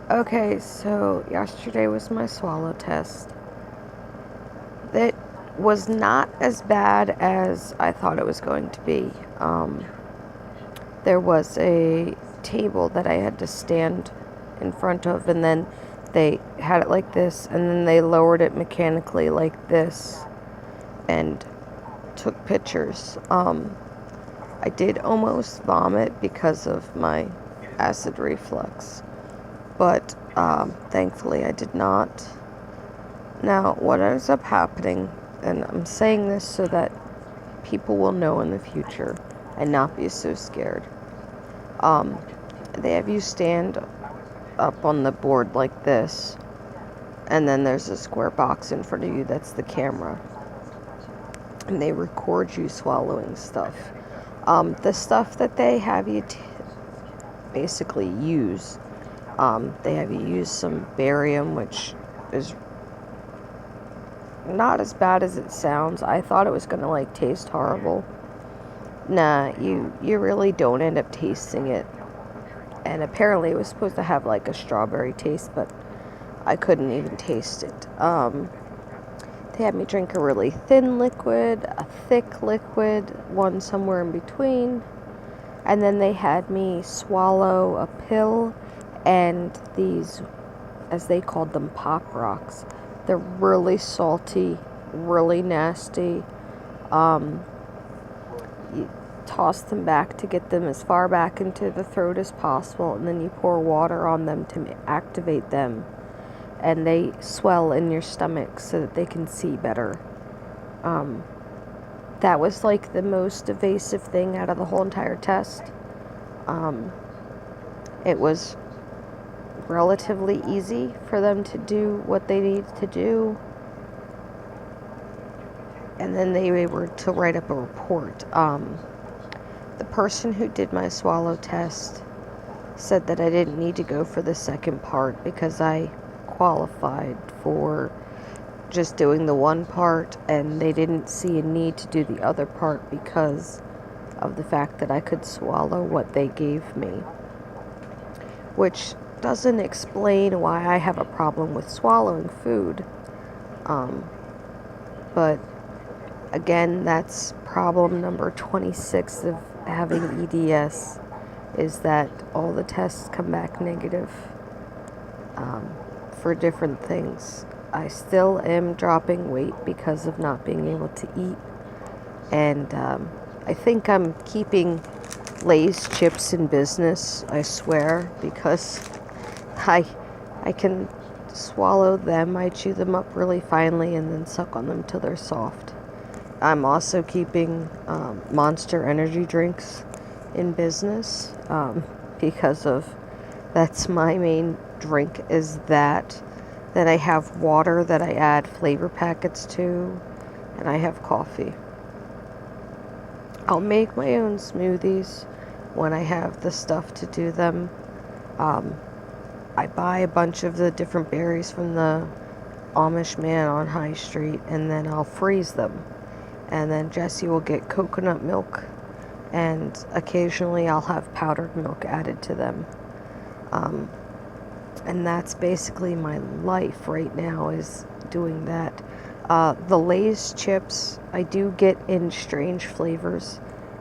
Okay, so yesterday was my swallow test. It was not as bad as I thought it was going to be. There was a table that I had to stand in front of, and then they had it like this, and then they lowered it mechanically like this and took pictures. I did almost vomit because of my acid reflux, but thankfully I did not. Now, what ends up happening, and I'm saying this so that people will know in the future and not be so scared. They have you stand up on the board like this, and then there's a square box in front of you that's the camera, and they record you swallowing stuff. The stuff that they have you basically use, they have you use some barium, which is not as bad as it sounds. I thought it was gonna like taste horrible. Nah, you really don't end up tasting it. And apparently it was supposed to have like a strawberry taste, but I couldn't even taste it. They had me drink a really thin liquid, a thick liquid, one somewhere in between, and then they had me swallow a pill and these, as they called them, pop rocks. They're really salty, really nasty. You toss them back to get them as far back into the throat as possible, and then you pour water on them to activate them, and they swell in your stomach so that they can see better. That was like the most evasive thing out of the whole entire test. It was relatively easy for them to do what they needed to do, and then they were to write up a report. The person who did my swallow test said that I didn't need to go for the second part because I qualified for just doing the one part, and they didn't see a need to do the other part because of the fact that I could swallow what they gave me, which doesn't explain why I have a problem with swallowing food. But again, that's problem number 26 of having EDS, is that all the tests come back negative for different things. I still am dropping weight because of not being able to eat, and I think I'm keeping Lay's chips in business, I swear, because I can swallow them. I chew them up really finely and then suck on them till they're soft. I'm also keeping Monster energy drinks in business because of, that's my main drink, is that. Then I have water that I add flavor packets to, and I have coffee. I'll make my own smoothies when I have the stuff to do them. I buy a bunch of the different berries from the Amish man on High Street, and then I'll freeze them. And then Jesse will get coconut milk, and occasionally I'll have powdered milk added to them. And that's basically my life right now, is doing that. The Lay's chips, I do get in strange flavors.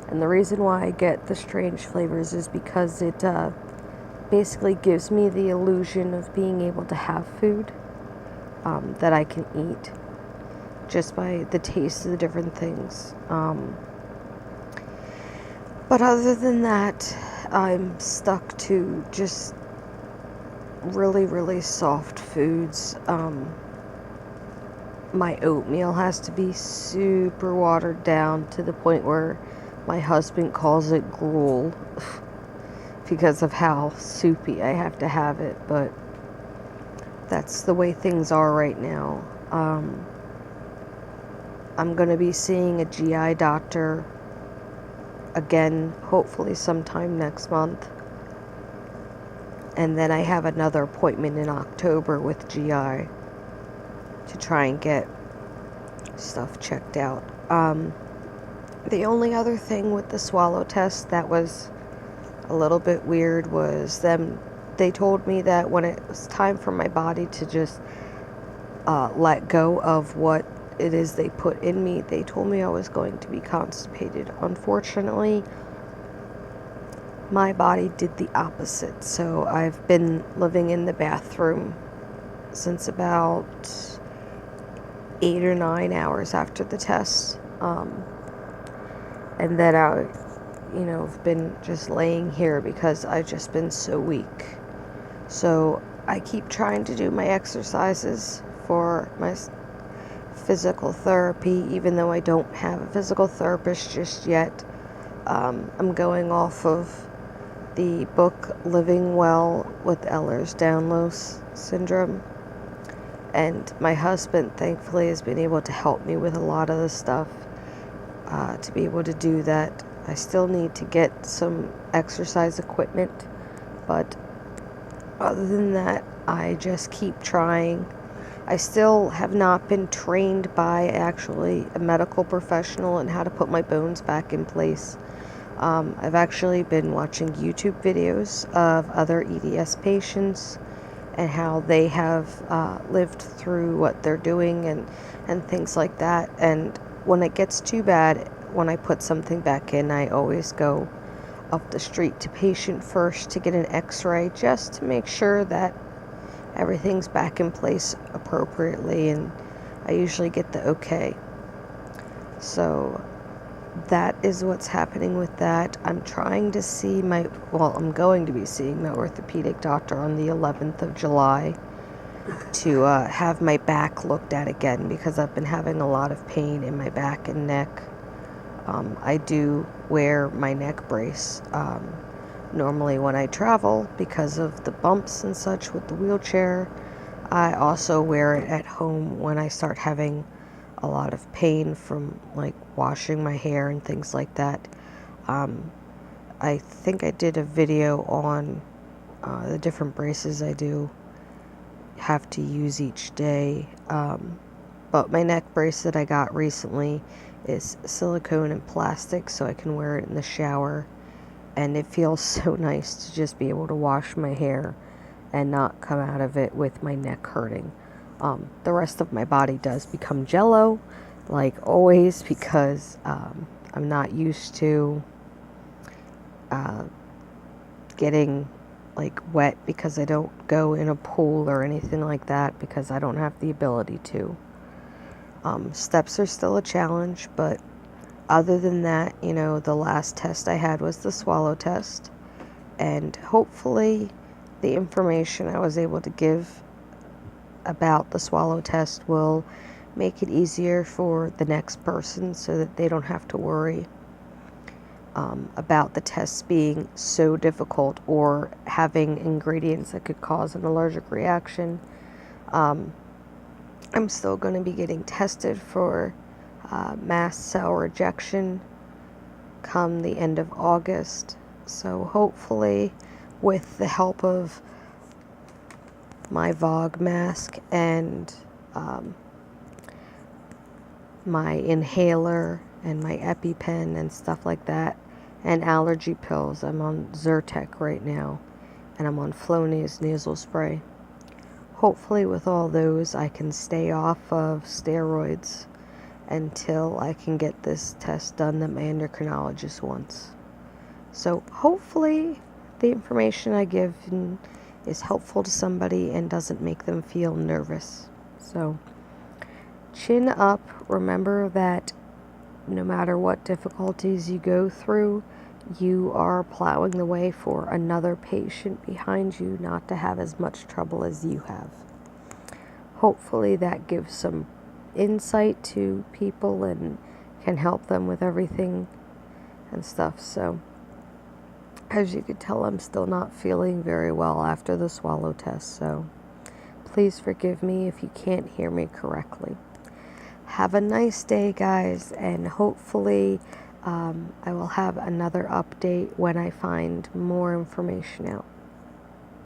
And the reason why I get the strange flavors is because it basically gives me the illusion of being able to have food that I can eat just by the taste of the different things. But other than that, I'm stuck to just really, really soft foods. My oatmeal has to be super watered down to the point where my husband calls it gruel because of how soupy I have to have it, but that's the way things are right now. I'm going to be seeing a GI doctor again, hopefully sometime next month. And then I have another appointment in October with GI to try and get stuff checked out. The only other thing with the swallow test that was a little bit weird was them they told me that when it was time for my body to just let go of what it is they put in me, they told me I was going to be constipated. Unfortunately, my body did the opposite. So I've been living in the bathroom since about 8 or 9 hours after the test. And then I've been just laying here because I've just been so weak. So I keep trying to do my exercises for my physical therapy, even though I don't have a physical therapist just yet. I'm going off of the book Living Well with Ehlers-danlos syndrome. And my husband, thankfully, has been able to help me with a lot of the stuff to be able to do that. I still need to get some exercise equipment, but other than that, I just keep trying. I still have not been trained by actually a medical professional in how to put my bones back in place. I've actually been watching YouTube videos of other EDS patients and how they have lived through what they're doing and things like that. And when it gets too bad, when I put something back in, I always go up the street to patient first to get an x-ray just to make sure that everything's back in place appropriately, and I usually get the okay. So that is what's happening with that. I'm trying to see I'm going to be seeing my orthopedic doctor on the 11th of July to have my back looked at again, because I've been having a lot of pain in my back and neck. I do wear my neck brace normally when I travel because of the bumps and such with the wheelchair. I also wear it at home when I start having a lot of pain from like washing my hair and things like that. I think I did a video on the different braces I do have to use each day. But my neck brace that I got recently is silicone and plastic, so I can wear it in the shower, and it feels so nice to just be able to wash my hair and not come out of it with my neck hurting. The rest of my body does become jello, like always, because I'm not used to getting like wet, because I don't go in a pool or anything like that, because I don't have the ability to. Steps are still a challenge, but other than that, the last test I had was the swallow test, and hopefully the information I was able to give about the swallow test will make it easier for the next person, so that they don't have to worry about the tests being so difficult or having ingredients that could cause an allergic reaction. I'm still going to be getting tested for mast cell rejection come the end of August. So hopefully, with the help of my VOG mask and my inhaler and my EpiPen and stuff like that, and allergy pills, I'm on Zyrtec right now, and I'm on Flonase nasal spray. Hopefully with all those, I can stay off of steroids until I can get this test done that my endocrinologist wants. So hopefully the information I give is helpful to somebody and doesn't make them feel nervous. So chin up. Remember that no matter what difficulties you go through, you are plowing the way for another patient behind you not to have as much trouble as you have. Hopefully that gives some insight to people and can help them with everything and stuff. So as you can tell, I'm still not feeling very well after the swallow test, so please forgive me if you can't hear me correctly. Have a nice day, guys, and hopefully I will have another update when I find more information out.